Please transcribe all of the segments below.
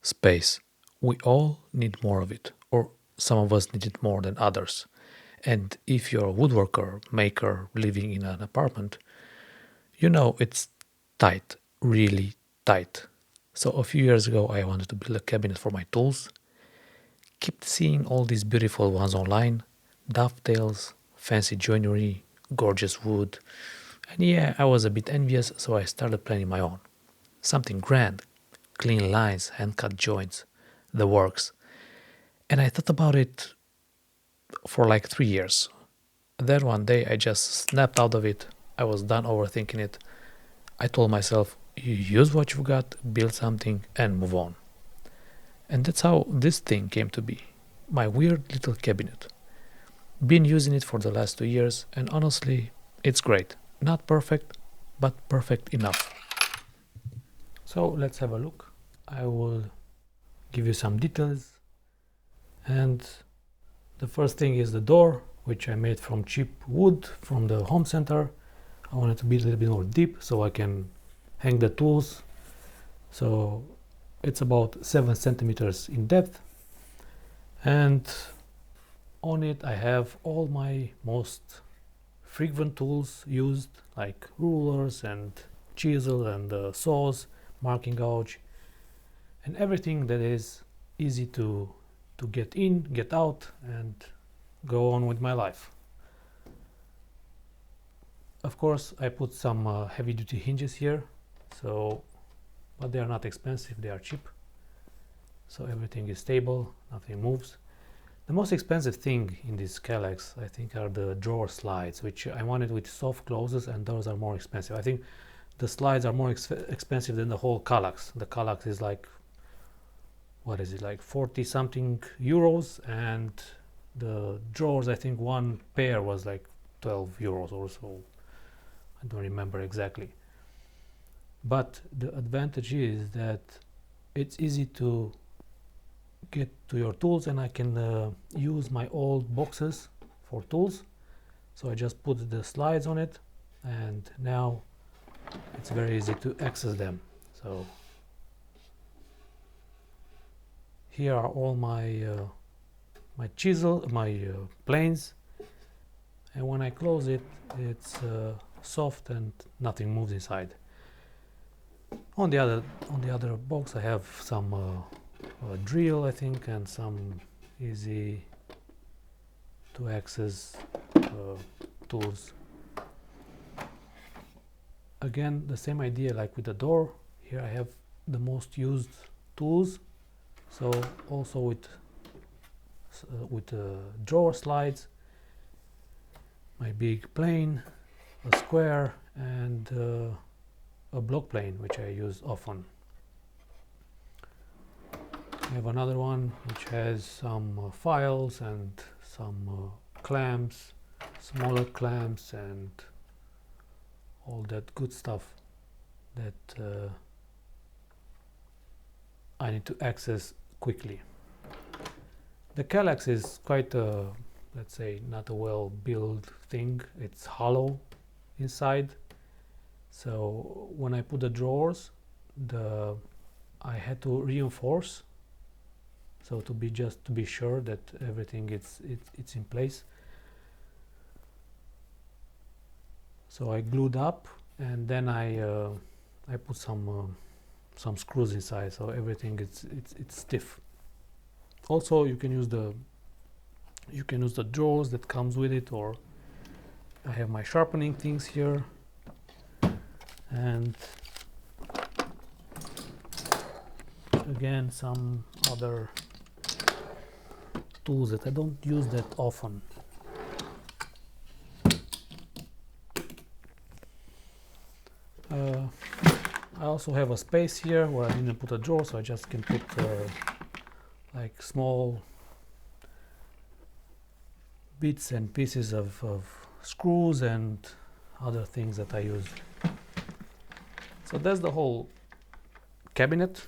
Space. We all need more of it, or some of us need it more than others. And if you're a woodworker, maker living in an apartment, you know it's tight, really tight. So a few years ago, I wanted to build a cabinet for my tools. Kept seeing all these beautiful ones online, dovetails, fancy joinery, gorgeous wood. And yeah, I was a bit envious, so I started planning my own. Something grand, clean lines, hand cut joints, the works. And I thought about it for like 3 years. Then one day I just snapped out of it. I was done overthinking it. I told myself, you use what you've got, build something, and move on. And that's how this thing came to be, my weird little cabinet. Been using it for the last 2 years, and honestly, it's great. Not perfect, but perfect enough. So let's have a look. I will give you some details. And the first thing is the door, which I made from cheap wood from the home center. I want it to be a little bit more deep so I can hang the tools. So it's about 7 centimeters in depth. And on it I have all my most frequent tools used, like rulers and chisel and saws, marking gouge, and everything that is easy to get in, get out, and go on with my life. Of course, I put some heavy-duty hinges here, so but they are not expensive, they are cheap, so everything is stable, nothing moves. The most expensive thing in this Kallax, I think, are the drawer slides, which I wanted with soft closes, and those are more expensive. I think the slides are more expensive than the whole Kallax. The Kallax is like, what is it, like 40 something euros, and the drawers, I think one pair was like 12 euros or so. I don't remember exactly. But the advantage is that it's easy to get to your tools, and I can use my old boxes for tools. So I just put the slides on it, and now it's very easy to access them. So here are all my chisel, my planes, and when I close it, it's soft and nothing moves inside. On the other box, I have some drill, I think, and some easy to access tools. Again, the same idea like with the door. Here I have the most used tools, so also with drawer slides, my big plane, a square, and a block plane, which I use often. I have another one which has some files and some clamps, smaller clamps, and all that good stuff that I need to access quickly. The Kallax is quite a, let's say, not a well built thing. It's hollow inside, so when I put the drawers, I had to reinforce, so to be sure that everything it's in place. So I glued up, and then I put some screws inside, so everything it's stiff. Also, you can use the drawers that comes with it, or I have my sharpening things here, and again some other tools that I don't use that often. I also have a space here where I didn't put a drawer, so I just can put like small bits and pieces of screws and other things that I use. So that's the whole cabinet,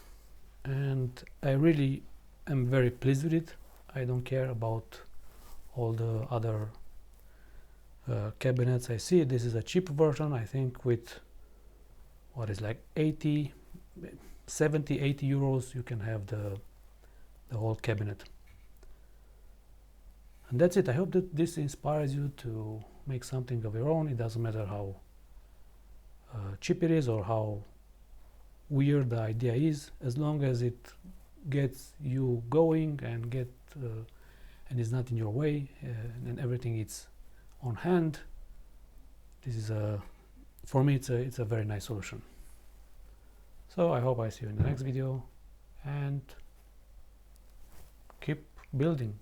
and I really am very pleased with it. I don't care about all the other cabinets I see. This is a cheap version, I think, with what is like 80, 70-80 euros you can have the whole cabinet. And that's it. I hope that this inspires you to make something of your own. It doesn't matter how cheap it is or how weird the idea is, as long as it gets you going and and is not in your way, and everything is on hand. This is for me it's a very nice solution. So I hope I see you in the next video, and keep building.